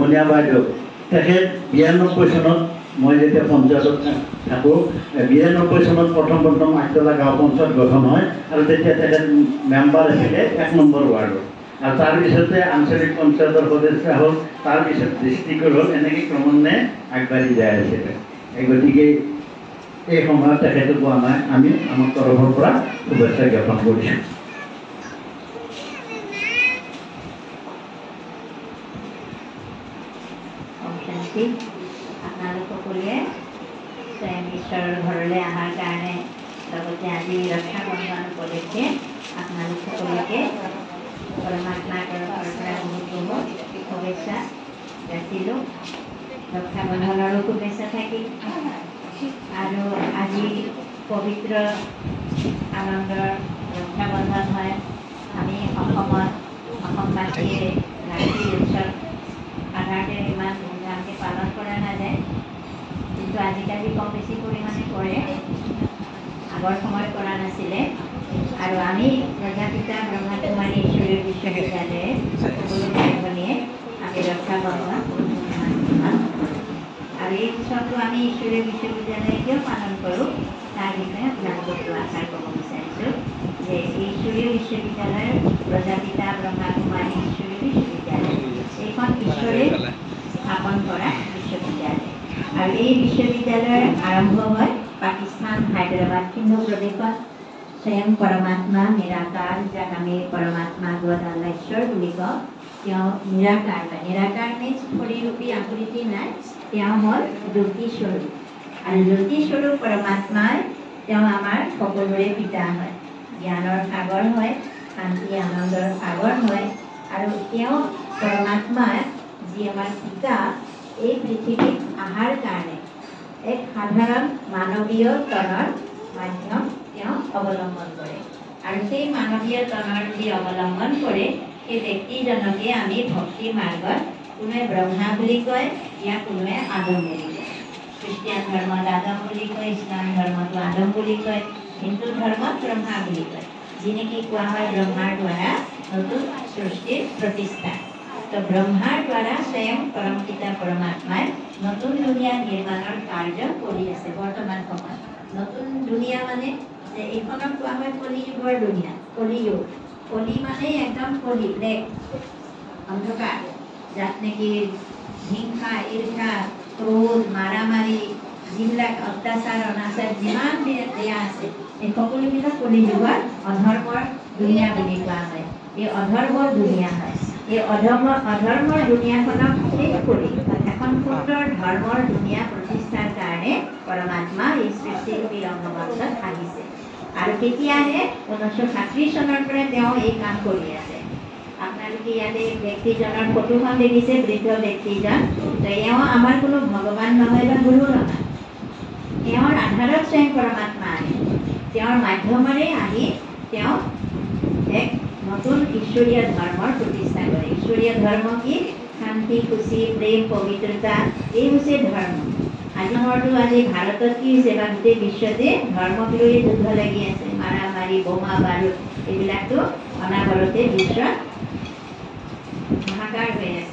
মনিয়া বাইদেউ তেখেত 92 চনত মই যেতিয়া পঞ্চায়তত থাকোঁ 92 চনত প্ৰথম আগতলা গাঁও পঞ্চায়ত গঠন হয় আৰু তেতিয়া তেখেত মেম্বাৰ আছিলে 1 নম্বৰ ৱাৰ্ডৰ আৰু তাৰপিছতে আঞ্চলিক পঞ্চায়তৰ সদস্য হ'ল তাৰপিছত ডিষ্ট্ৰিক্টৰ হ'ল এনেকৈ ক্ৰমান্বয়ে আগবাঢ়ি যায় আছিলে গতিকে এই সময়ত তেখেতকো আমি আমাৰ তৰফৰ পৰা শুভেচ্ছা জ্ঞাপন কৰিছোঁ। আপোনালোক সকলোৱে স্বয়ং ঈশ্বৰৰ ঘৰলৈ অহাৰ কাৰণে লগতে আজি ৰক্ষা বন্ধন উপলক্ষে আপোনালোক সকলোকে পৰমাত্মাৰ তৰফৰ পৰা বহুত বহুত শুভেচ্ছা যাচিলোঁ। ৰক্ষা বন্ধনৰো শুভেচ্ছা থাকিল আৰু আজি পবিত্ৰ আনন্দৰ ৰক্ষা বন্ধন হয়। আমি অসমবাসীয়ে ৰাখি উৎসৱ সাধাৰণতে ইমান ধুমধামকৈ পালন কৰা নাযায়, কিন্তু আজিকালি কম বেছি পৰিমাণে কৰে, আগৰ সময়ত কৰা নাছিলে। আৰু আমি প্ৰজাপিতা ব্ৰহ্মাকুমাৰী ঈশ্বৰীয় বিশ্ববিদ্যালয়ে সকলো ভাই ভনীয়ে আমি ৰক্ষা বন্ধন আৰু এই উৎসৱটো আমি ঈশ্বৰীয় বিশ্ববিদ্যালয়ে কিয় পালন কৰোঁ তাৰ বিষয়ে আপোনালোকক দুআষাৰ ক'ব বিচাৰিছোঁ যে ঈশ্বৰীয় বিশ্ববিদ্যালয়ৰ প্ৰজাপিতা ব্ৰহ্মাকুমাৰী ঈশ্বৰীয় বিশ্ববিদ্যালয় এইখন ঈশ্বৰে স্থাপন কৰা বিশ্ববিদ্যালয় আৰু এই বিশ্ববিদ্যালয়ৰ আৰম্ভ হয় পাকিস্তান হায়দৰাবাদ হিন্দু প্ৰদেশত স্বয়ং পৰমাত্মা নিৰাকাৰ যাক আমি পৰমাত্মা গড আল্লাহ ঈশ্বৰ বুলি কওঁ। তেওঁ নিৰাকাৰ বা নিৰাকাৰ মিন্স শৰীৰূপী আকৃতি নাই, তেওঁ হ'ল জ্যোতিস্বৰূপ আৰু জ্যোতিস্বৰূপ পৰমাত্মাই তেওঁ আমাৰ সকলোৰে পিতা হয়, জ্ঞানৰ সাগৰ হয়, শান্তি আনন্দৰ সাগৰ হয় আৰু তেওঁ পৰমাত্মাই যি আমাৰ পিতা এই পৃথিৱীত অহাৰ কাৰণে এক সাধাৰণ মানৱীয় তনৰ মাধ্যম তেওঁ অৱলম্বন কৰে আৰু সেই মানৱীয় তনৰ যি অৱলম্বন কৰে সেই ব্যক্তিজনকে আমি ভক্তি মাৰ্গত কোনোৱে ব্ৰহ্মা বুলি কয়, ইয়াক কোনোৱে আদম বুলি কয়। খ্ৰীষ্টিয়ান ধৰ্মত আদম বুলি কয়, ইছলাম ধৰ্মতো আদম বুলি কয়, হিন্দু ধৰ্মত ব্ৰহ্মা বুলি কয়, যি নেকি কোৱা হয় ব্ৰহ্মাৰ দ্বাৰা নতুন সৃষ্টিৰ প্ৰতিষ্ঠা। তো ব্ৰহ্মাৰ দ্বাৰা স্বয়ং পৰম পিতা পৰমাত্মাই নতুন দুনিয়া নিৰ্মাণৰ কাৰ্য কৰি আছে বৰ্তমান সময়ত। নতুন দুনিয়া মানে যে এইখনক কোৱা হয় কলিযুগৰ দুনিয়া, কলিযুগ। কলি মানে একদম কলি ব্লেক অন্ধকাৰ, যাত নেকি হিংসা ঈৰ্ষা ক্ৰোধ মাৰামাৰি যিবিলাক অত্যাচাৰ অনাচাৰ যিমান বেয়া আছে এই সকলোবিলাক কলিযুগৰ অধৰ্মৰ দুনিয়া বুলি কোৱা হয়। এই অধৰ্মৰ দুনিয়া হয়। এই অধৰ্মৰ দুনিয়াখনক শেষ কৰি এখন সুন্দৰ ধৰ্মৰ দুনিয়া প্ৰতিষ্ঠাৰ কাৰণে পৰমাত্মা এই সৃষ্টিৰূপী ৰংগমঞ্চত আহিছে আৰু তেতিয়াহে 1930 চনৰ পৰা তেওঁ এই কাম কৰি আছে। আপোনালোকে ইয়াতে ব্যক্তিজনৰ ফটোখন দেখিছে, বৃদ্ধ ব্যক্তিজন। তেওঁ আমাৰ কোনো ভগৱান নহয় বা গুৰু নহয়, তেওঁৰ আধাৰত স্বয়ং পৰমাত্মা আহে, তেওঁৰ মাধ্যমেৰে আহি তেওঁ এক নতুন ঈশ্বৰীয় ধৰ্মৰ প্ৰতিষ্ঠা কৰে। ঈশ্বৰীয় ধৰ্ম কি? শান্তি খুচি প্ৰেম পবিত্ৰতা, এই হৈছে ধৰ্ম। আজি ভাৰতত কি হৈছে বা গোটেই বিশ্বতে ধৰ্মক লৈ যুদ্ধ লাগি আছে, মাৰামাৰি বোমা বাৰুদ এইবিলাকতো অনাবৰতে বিশ্বত হাহাকাৰ হৈ আছে।